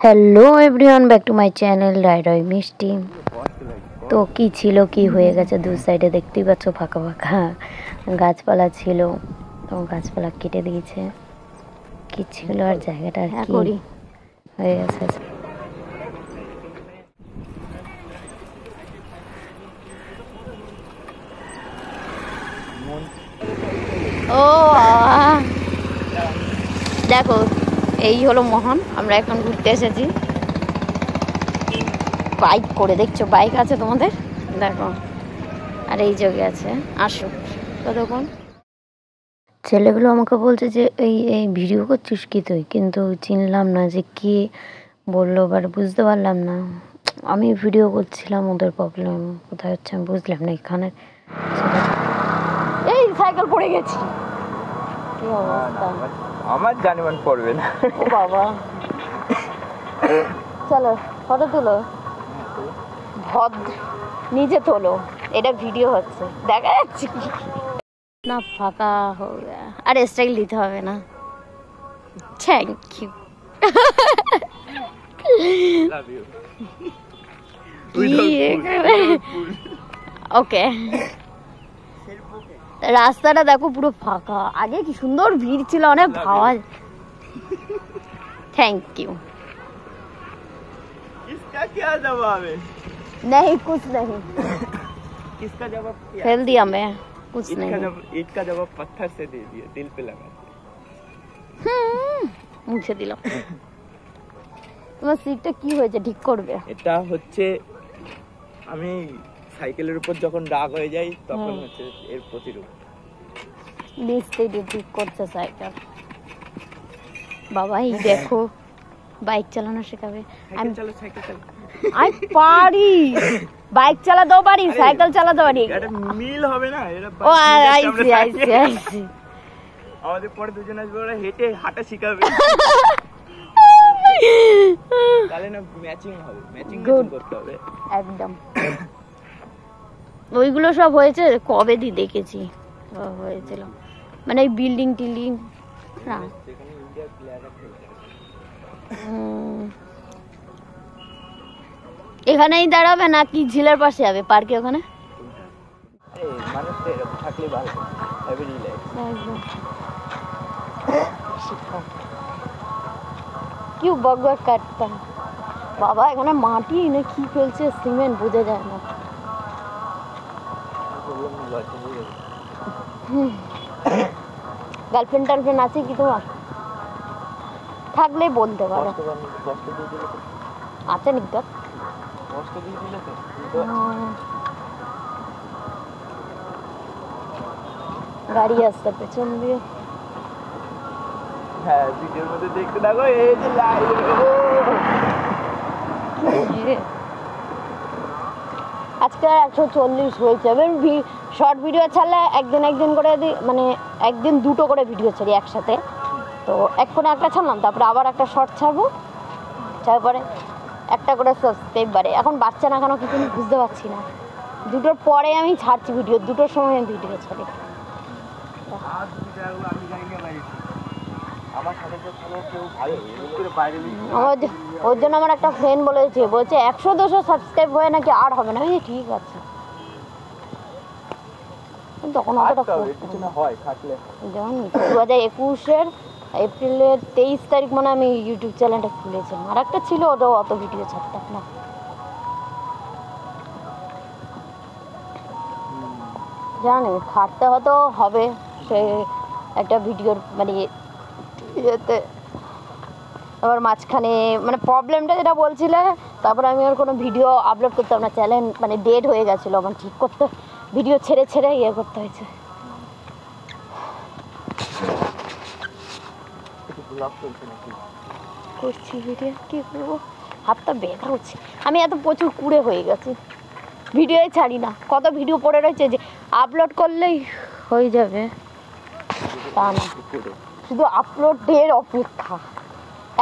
Hello everyone, back to my channel Roy Mishti. তো কি ছিল কি হয়ে গেছে, দু সাইডে দেখতেই পাচ্ছ ফাঁকা ফাঁকা গাছপালা ছিল, তো গাছপালা কেটে দিয়েছে। কি ছিল আর জায়গাটা আর কি হয়ে গেছে। ও দেখো, এই হলো মহান। আমরা এখন ঘুরতে এসেছি বাইক করে, দেখছো বাইক আছে তোমাদের, দেখো, আর এই জায়গায় আছে। আসো ততক্ষণ। ছেলেগুলো আমাকে বলছে যে এই ভিডিও করছিস কি তুই, কিন্তু চিনলাম না যে কে বললো, বাট বুঝতে পারলাম না। আমি ভিডিও করছিলাম, ওদের প্রবলেম কোথায় হচ্ছে আমি বুঝলাম না। এখানে এই সাইকেল পড়ে গেছি, কি অবস্থা। আমার জানিমান পড়বে না। ও বাবা, চলো ফটো তুলো, ভদ্র নিজে তোলো, এটা ভিডিও হচ্ছে, দেখা যাচ্ছে না ফাঁকা হবে। আর স্টাইল দিতে হবে না, থ্যাংক ইউ। ওকে, রাস্তাটা দেখো পুরো ফাঁকা, আগে কি সুন্দর ভিড় ছিল, অনেক ভাবা। Thank you. इसका क्या जवाब है? नहीं कुछ नहीं, किसका जवाब फेल दिया मैं, कुछ नहीं। ईट का जवाब पत्थर से दे दिया, दिल पे लगा। মুছে দিলাম। তোমার সিটটা কি হয়েছে, ঠিক করবে? এটা হচ্ছে আমি সাইকেলের উপর যখন রাগ হয়ে যাই তখন হচ্ছে এর প্রতিরূপ। মিস্ত্রি ঠিক করছে সাইকেল। বাবা এই দেখো, বাইক চালানো শেখাবে। আমি চলো সাইকেল চালা। আই পারি, বাইক চালাতেও পারি, সাইকেল চালাতেও পারি। এটা মিল হবে না, এটা ও আইসি। আমাদের পরে দুজন আসবে, ওরা হেঁটে হাঁটা শিখাবে, তাহলে না ম্যাচিং হবে, ম্যাচিং করতে হবে একদম। ওইগুলো সব হয়েছে কবে দি দেখেছি, হয়েছিল মানে এই বিল্ডিং টিল্ডিং না। এখানেই দাঁড়াবে নাকি ঝিলের পাশে যাবে, পার্কে ওখানে? মানুষ তো এরকম থাকলে ভালো, হেভি রিল্যাক্স। কি বকবক কাটতাম বাবা, এখানে মাটি না কি ফেলছে, সিমেন্ট বোঝা যায় না। গার্লফ্রেন্ড টার্লফ্রেন্ড আছে কি তোমার? থাকলেই বলতে পারো। আছে নিকট গাড়ি আসছে পেছন দিয়ে। হ্যাঁ ভিডিওর মধ্যে দেখতে থাকো, এই যে লাইভ আজকে 140 হয়েছে। এবার শর্ট ভিডিও ছাড়লে একদিন করে মানে একদিন দুটো করে ভিডিও ছাড়ি একসাথে। তো এক্ষুনি একটা ছাড়লাম, তারপরে আবার একটা শর্ট ছাড়বো, তারপরে একটা করে সাবস্ক্রাইব বাড়ে। এখন বাচ্চা না কেন কিছু বুঝতে পারছি না। দুটোর পরে আমি ছাড়ছি ভিডিও, দুটোর সময় আমি ভিডিও ছাড়ি। ওর জন্য আমার একটা ফ্রেন্ড বলছে 100-200 সাবস্ক্রাইব হয়ে নাকি আর হবে না। ঠিক আছে, তখন অতটা যেমন 2021-এর এপ্রিলের 23 তারিখ মানে আমি ইউটিউব চ্যানেলটা খুলেছিলাম। আর একটা ছিল, ওটাও অত ভিডিও ছাড়তাম না। জানি খাটতে হয়তো হবে সে একটা ভিডিওর মানে ইয়েতে। আবার মাঝখানে মানে প্রবলেমটা যেটা বলছিলে, তারপরে আমি আর কোনো ভিডিও আপলোড করতাম না, চ্যানেল মানে ডেড হয়ে গেছিলো আমার, ঠিক করতে ভিডিও ছেড়ে ইয়ে করতে হয়েছে। করছি ভিডিও, কি করবো, হাতটা ব্যথা হচ্ছে। আমি এত প্রচুর কুড়ে হয়ে গেছি, ভিডিওই ছাড়ি না। কত ভিডিও পড়ে রয়েছে যে আপলোড করলেই হয়ে যাবে তা না, শুধু আপলোডের অপেক্ষা।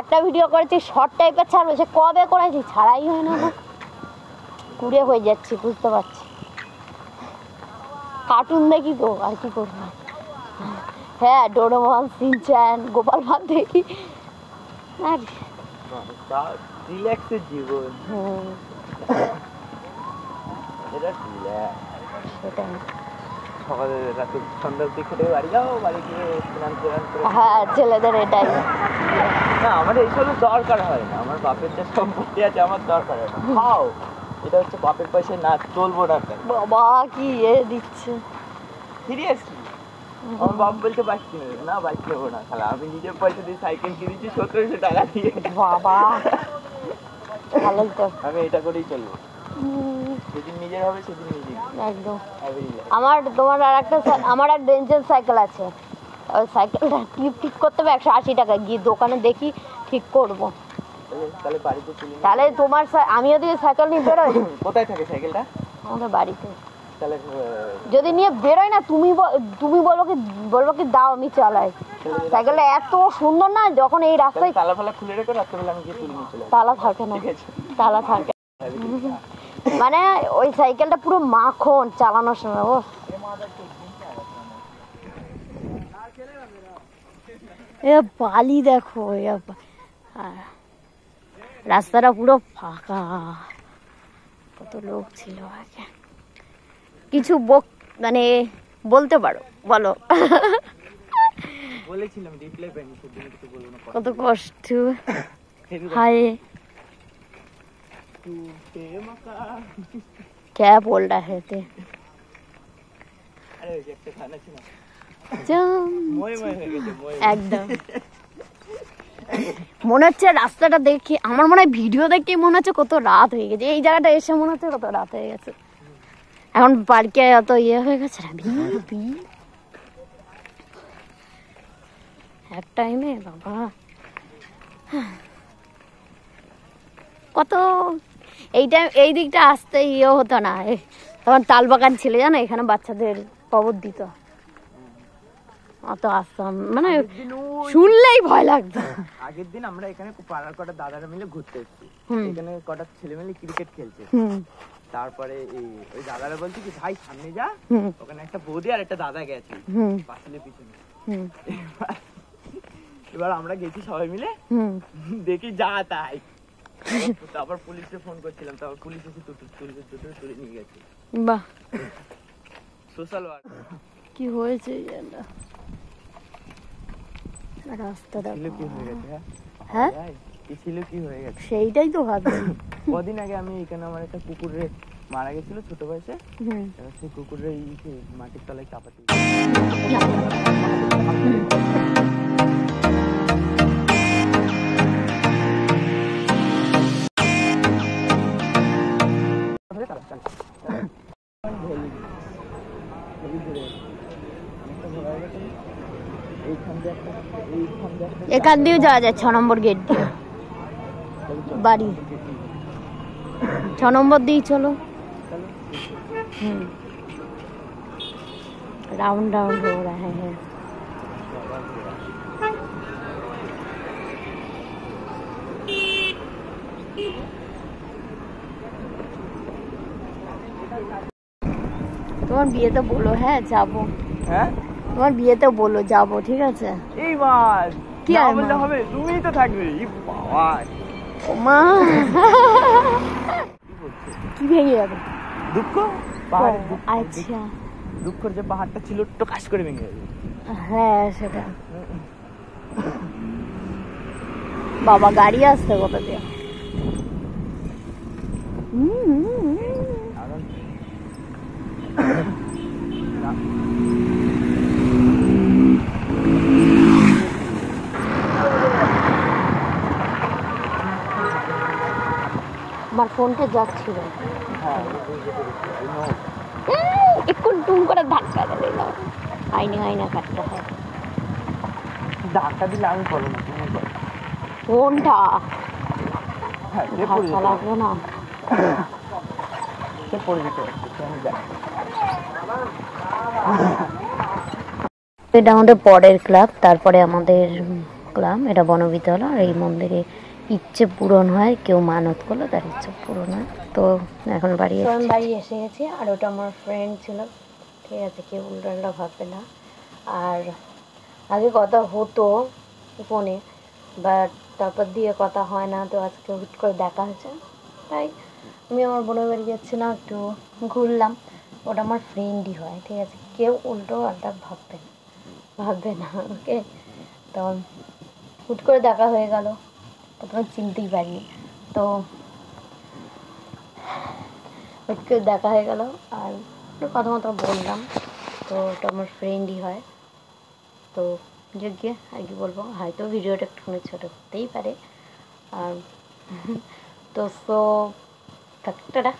একটা ভিডিও করেছি শর্ট টাইপের ছাড়বো, সে কবে করেছি ছাড়াই হয় না, কুড়ে হয়ে যাচ্ছি, বুঝতে পারছি। কার্টুন দেখি তো, আর কি করবো। হ্যাঁ ডোরেমন, শিনচ্যান, গোপাল ভাঁড় দেখি। আর রিল্যাক্সের জীবন, এটা রিল্যাক্স। সেটাই। সকালে রাতে সন্ধ্যা অব্দি খেটে বাড়ি যাও, বাড়ি গিয়ে স্নান করে হ্যাঁ, ছেলেদের এটাই। না, আমার এইসব দরকার হয় না। আমার বাপের যে সম্পত্তি আছে আমার দরকার হয় না। খাও, এটা হচ্ছে বাপের পয়সায় না চলবো না। বাবা কি দিচ্ছে সিরিয়াসলি। আমার বাপ বলছে বাইক কিনে দেবে, না বাইক নেবো না, খালা আমি নিজের পয়সা দিয়ে সাইকেল কিনেছি 1700 টাকা দিয়ে। বাবা ভালোই তো। আমি এটা করেই চলবো, যেদিন নিজের হবে সেদিন নিজে একদম। আমার এক রেঞ্জের সাইকেল আছে, ওই সাইকেলটা ঠিক করতে হবে 180 টাকা, গিয়ে দোকানে দেখি ঠিক করবো। তাহলে বাড়িতে চলে, তাহলে তোমার আমি যদি সাইকেল নিয়ে বেরোই। কোথায় থাকে সাইকেলটা? আমাদের বাড়িতে। তাহলে যদি নিয়ে বেরোই না, তুমি বলবো কি দাও আমি চালাই। সাইকেলটা এত সুন্দর না, যখন এই রাস্তায় তালা ফালা খুলে রেখো, রাত্রেবেলা আমি গিয়ে তুলে নিয়ে চলে আসবো। তালা থাকে না, তালা থাকে মানে ওই সাইকেলটা পুরো মাখন চালানোর সময়। ও বালি দেখো, রাস্তাটা পুরো ফাঁকা, কত লোক ছিল আগে। কিছু মানে বলতে পারো, বলো। বলেছিলাম রিপ্লাই পাইনি, সেদিন কিছু বলবো না। কত কষ্ট। হায় क्या बोल रहे थे? আরে ওই যে একটা গান আছে না, মই হয়ে গেছে একদম। মনে হচ্ছে রাস্তাটা দেখে, আমার মনে হয় ভিডিও দেখে মনে হচ্ছে কত রাত হয়ে গেছে। এই জায়গাটা এসে মনে হচ্ছে কত রাত হয়ে গেছে। এখন পার্কে এত হয়ে গেছে না, ভিড় এক টাইমে। বাবা কত এই দিকটা আসতে হতো না, তখন তাল বাগান ছিল জানো, এখানে বাচ্চাদের কবর দিত। অত আসতাম মানে শুনলেই ভয় লাগতো। আগের দিন আমরা এখানে পাড়ার কটা দাদারা মিলে ঘুরতে এসেছি, এখানে কটা ছেলে মিলে ক্রিকেট খেলছে। তারপরে ওই দাদারা বলছে কি ভাই সামনে যা, ওখানে একটা বৌদি আর একটা দাদা গেছে পাঁচিলের পিছনে। এবার আমরা গেছি সবাই মিলে, দেখি যা তাই। তারপর পুলিশকে ফোন করছিলাম, তারপর পুলিশ এসে তুলে নিয়ে গেছে। বাহ, সোশ্যাল ওয়ার্ক। কি হয়েছে রাস্তাটা কি হয়ে গেছে? হ্যাঁ কি ছিল, কি হয়ে গেছে সেইটাই তো ভাবছি। কদিন আগে আমি এখানে আমার একটা কুকুরে মারা গেছিল ছোট বয়সে, সেই কুকুরের মাটির তলায় চাপাতে। এখান দিয়েও যাওয়া যায় 6 নম্বর গেট দিয়ে বাড়ি। 6 নম্বর দিয়েই চলো। राउंड राउंड हो रहा है। তোমার বিয়েতে বলো, হ্যাঁ যাবো। হ্যাঁ তোমার বিয়েতে বলো যাবো, ঠিক আছে? এই মাস কি আর বললে হবে, তুমিই তো থাকবে। বাবা ও মা, কি ভেঙে যাবে? দুঃখ, আচ্ছা দুঃখের যে পাহাড়টা ছিল টোকাস করে ভেঙে যাবে। হ্যাঁ সেটা। বাবা গাড়ি আসছে কোথা দিয়ে? আমার ফোনটা যাচ্ছিল, একটু টুম করে ধাক্কা দিয়ে দিল। আইনা কাটতে হয়, ধাক্কা দিলে আমি বলো না, তুমি বলো। ফোনটা ধাক্কা লাগবে না, সে পড়ে যেতে আমি জানি। এটা আমাদের পরের ক্লাব, তারপরে আমাদের ক্লাব। এটা বনবিদ্যালয়। আর এই মন্দিরে ইচ্ছে পূরণ হয়, কেউ মানত করলে তার ইচ্ছে পূরণ হয়। তো এখন বাড়ি এসে গেছি। আর ওটা আমার ফ্রেন্ড ছিল, ঠিক আছে, কেউ উল্টা ভাববে না। আর আগে কথা হতো ফোনে, বাট তারপর দিয়ে কথা হয় না, তো আজকে হুট করে দেখা হয়েছে, তাই আমি আমার বোনের বাড়ি যাচ্ছিলাম, একটু ঘুরলাম। ওটা আমার ফ্রেন্ডই হয়, ঠিক আছে, কেউ উল্টো পাল্টা ভাববে না, ওকে। তো হুট করে দেখা হয়ে গেল, প্রথমে চিনতেই পারিনি, তো হুট করে দেখা হয়ে গেল আর একটু কথা মতো বললাম। তো ওটা আমার ফ্রেন্ডই হয়। তো যোগ্য আর কি বলবো, হয়তো ভিডিওটা একটুখানি ছোটো হতেই পারে। আর তো টাটা।